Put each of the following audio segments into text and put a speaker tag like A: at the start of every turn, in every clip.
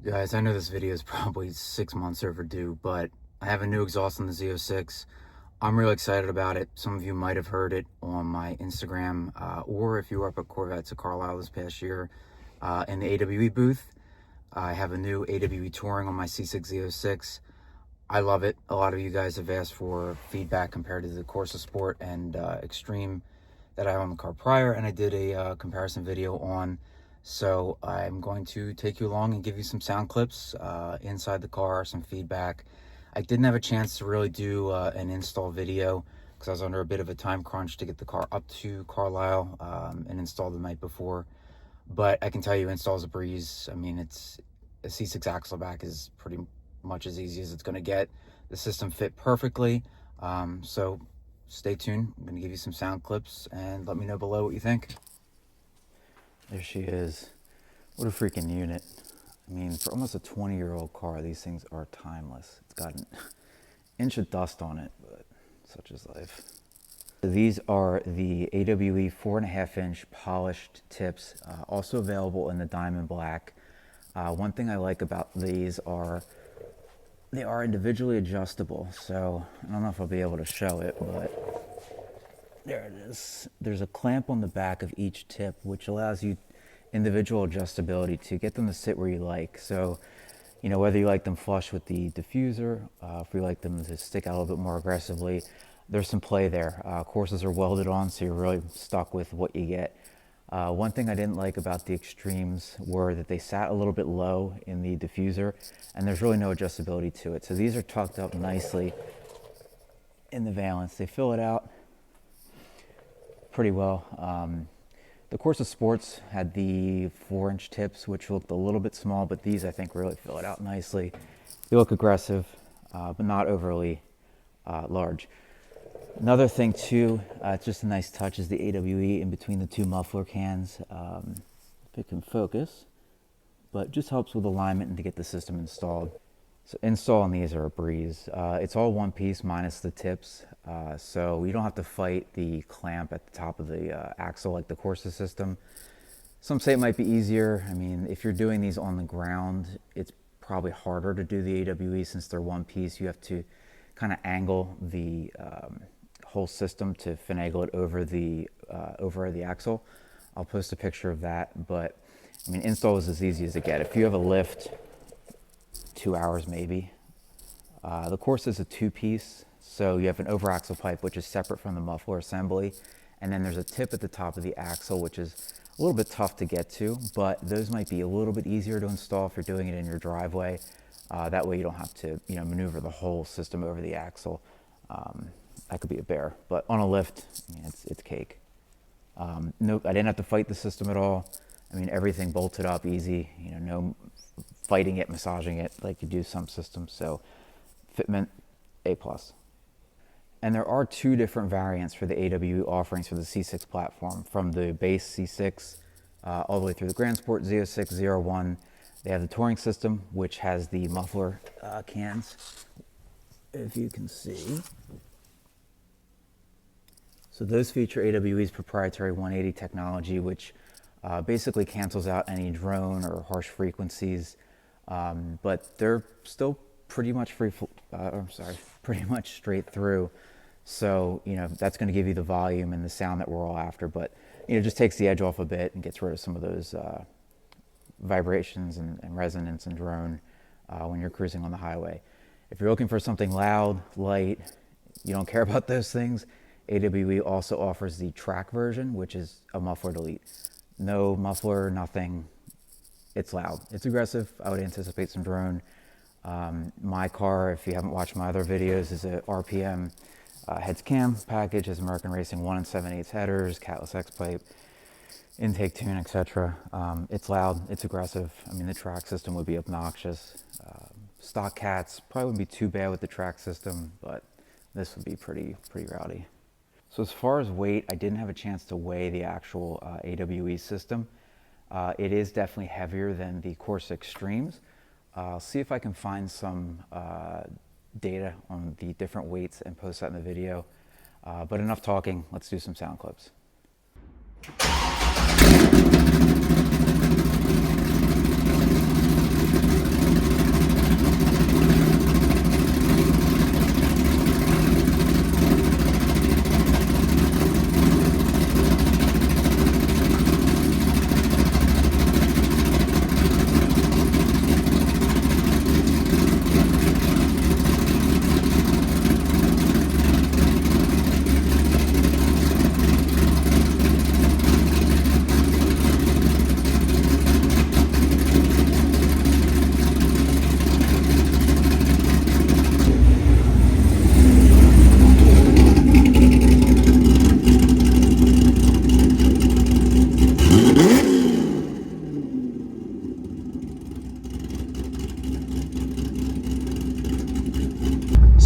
A: Guys, I know this video is probably 6 months overdue, but I have a new exhaust on the Z06. I'm really excited about it. Some of you might have heard it on my Instagram, or if you were up at Corvettes at Carlisle this past year in the AWE booth. I have a new AWE Touring on my C6 Z06. I love it. A lot of you guys have asked for feedback compared to the Corsa Sport and Extreme that I had on the car prior, and I did a comparison video on. So I'm going to take you along and give you some sound clips inside the car, some feedback. I didn't have a chance to really do an install video because I was under a bit of a time crunch to get the car up to Carlisle and installed the night before. But I can tell you, install's a breeze. I mean, it's a C6 axle back is pretty much as easy as it's going to get. The system fit perfectly. So stay tuned. I'm going to give you some sound clips and let me know below what you think. There she is. What a freaking unit. I mean, for almost a 20-year-old car, these things are timeless. It's got an inch of dust on it, but such is life. So these are the AWE 4.5-inch polished tips, also available in the diamond black. One thing I like about these are they are individually adjustable. So I don't know if I'll be able to show it, but there it is. There's a clamp on the back of each tip, which allows you individual adjustability to get them to sit where you like. So, you know, whether you like them flush with the diffuser, if you like them to stick out a little bit more aggressively, there's some play there. Corsas are welded on, so you're really stuck with what you get. One thing I didn't like about the Extremes were that they sat a little bit low in the diffuser, and there's really no adjustability to it. So these are tucked up nicely in the valance. They fill it out pretty well. The Corsa Sports had the 4-inch tips, which looked a little bit small, but these I think really fill it out nicely. They look aggressive, but not overly large. Another thing too, it's just a nice touch, is the AWE in between the two muffler cans. If it can focus, but just helps with alignment and to get the system installed. So installing these are a breeze. It's all one piece minus the tips, so you don't have to fight the clamp at the top of the axle like the Corsa system. Some say it might be easier. I mean, if you're doing these on the ground, it's probably harder to do the AWE since they're one piece. You have to kind of angle the whole system to finagle it over the axle. I'll post a picture of that, but I mean, install is as easy as it gets. If you have a lift, 2 hours maybe. The Corsa is a two-piece, so you have an over-axle pipe which is separate from the muffler assembly, and then there's a tip at the top of the axle which is a little bit tough to get to, but those might be a little bit easier to install if you're doing it in your driveway. That way you don't have to, you know, maneuver the whole system over the axle. That could be a bear, but on a lift, I mean, it's cake. Nope, I didn't have to fight the system at all. I mean, everything bolted up easy, you know, no fighting it, massaging it like you do some systems. So fitment, A+. And there are two different variants for the AWE offerings for the C6 platform, from the base C6 all the way through the Grand Sport Z06, ZR1. They have the Touring system, which has the muffler cans, if you can see. So those feature AWE's proprietary 180 technology, which basically cancels out any drone or harsh frequencies, but they're still pretty much pretty much straight through. So, you know, that's going to give you the volume and the sound that we're all after, but, you know, just takes the edge off a bit and gets rid of some of those vibrations and resonance and drone when you're cruising on the highway. If you're looking for something loud, light, you don't care about those things, AWE also offers the track version, which is a muffler delete. No muffler, nothing. It's loud. It's aggressive. I would anticipate some drone. My car, if you haven't watched my other videos, is a RPM heads cam package, has American Racing 1 7/8 headers, catless X pipe, intake tune, etc. It's loud. It's aggressive. I mean, the track system would be obnoxious. Stock cats probably wouldn't be too bad with the track system, but this would be pretty rowdy. So as far as weight, I didn't have a chance to weigh the actual AWE system. It is definitely heavier than the Corsa Extremes. I'll see if I can find some data on the different weights and post that in the video. But enough talking, let's do some sound clips.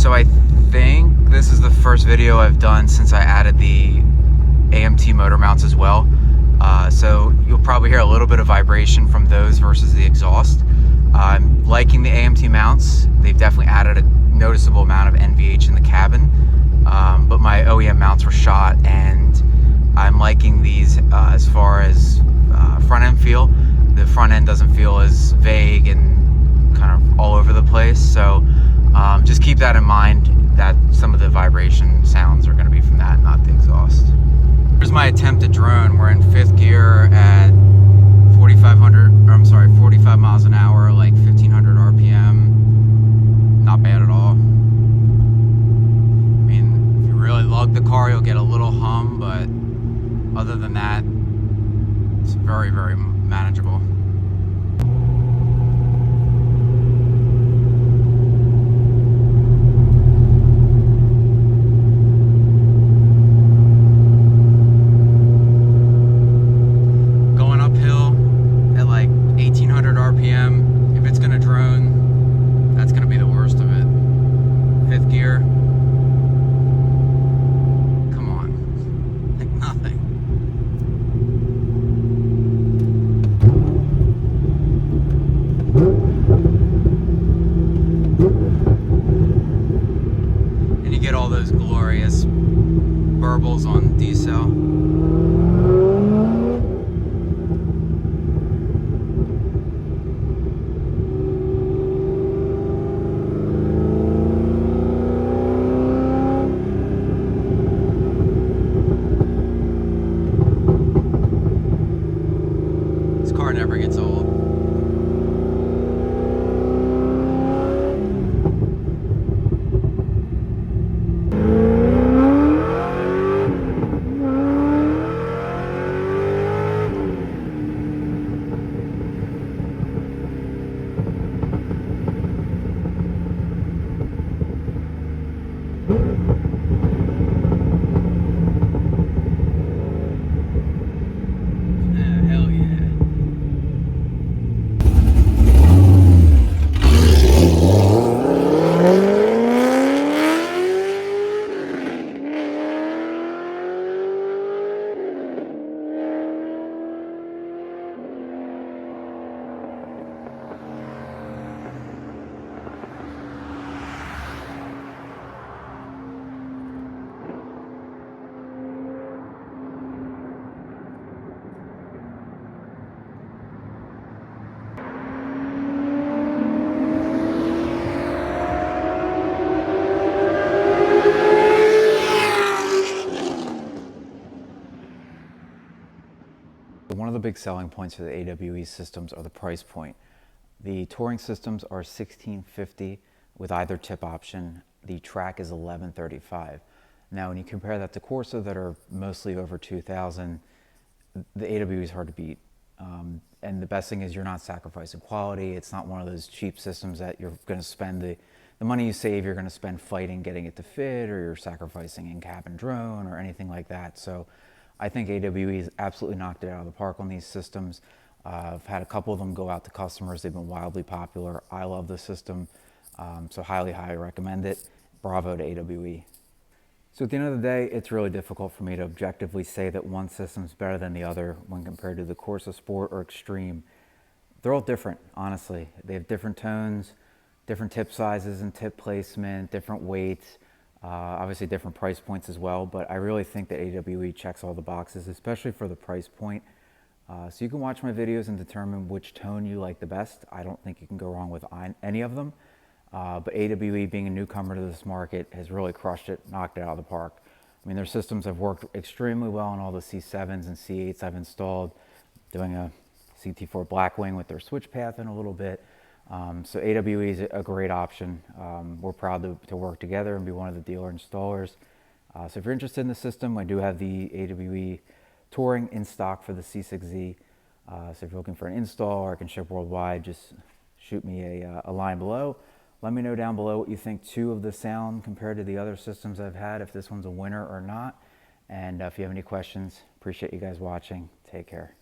A: So I think this is the first video I've done since I added the AMT motor mounts as well. So you'll probably hear a little bit of vibration from those versus the exhaust. I'm liking the AMT mounts. They've definitely added a noticeable amount of NVH in the cabin, but my OEM mounts were shot, and I'm liking these as far as front end feel. The front end doesn't feel as vague and kind of all over the place, so just keep that in mind, that some of the vibration sounds are going to be from that, not the exhaust. Here's my attempted drone. We're in 5th gear at 45 miles an hour, like 1500 RPM. Not bad at all. I mean, if you really lug the car, you'll get a little hum, but other than that, it's very, very manageable. Going uphill at like 1800 RPM. If it's gonna drone, that's gonna be the worst of it. 5th gear. Come on. Like nothing. And you get all those glorious burbles on decel. This car never gets old. Hell yeah. One of the big selling points for the AWE systems are the price point. The Touring systems are $1,650 with either tip option. The track is $1,135. Now, when you compare that to Corsa that are mostly over $2,000, the AWE is hard to beat. And the best thing is you're not sacrificing quality. It's not one of those cheap systems that you're going to spend the money you save, you're going to spend fighting getting it to fit, or you're sacrificing in-cabin drone or anything like that. So I think AWE has absolutely knocked it out of the park on these systems. I've had a couple of them go out to customers. They've been wildly popular. I love the system, so highly, highly recommend it. Bravo to AWE. So at the end of the day, it's really difficult for me to objectively say that one system's better than the other when compared to the Corsa Sport or Extreme. They're all different, honestly. They have different tones, different tip sizes and tip placement, different weights. Obviously different price points as well, but I really think that AWE checks all the boxes, especially for the price point. So you can watch my videos and determine which tone you like the best. I don't think you can go wrong with any of them. But AWE, being a newcomer to this market, has really crushed it, knocked it out of the park. I mean, their systems have worked extremely well on all the C7s and C8s I've installed, doing a CT4 Blackwing with their switch path in a little bit. So AWE is a great option. We're proud to work together and be one of the dealer installers. So if you're interested in the system, I do have the AWE Touring in stock for the C6 Z. So if you're looking for an install or I can ship worldwide, just shoot me a line below. Let me know down below what you think too of the sound compared to the other systems I've had, if this one's a winner or not. And if you have any questions, appreciate you guys watching. Take care.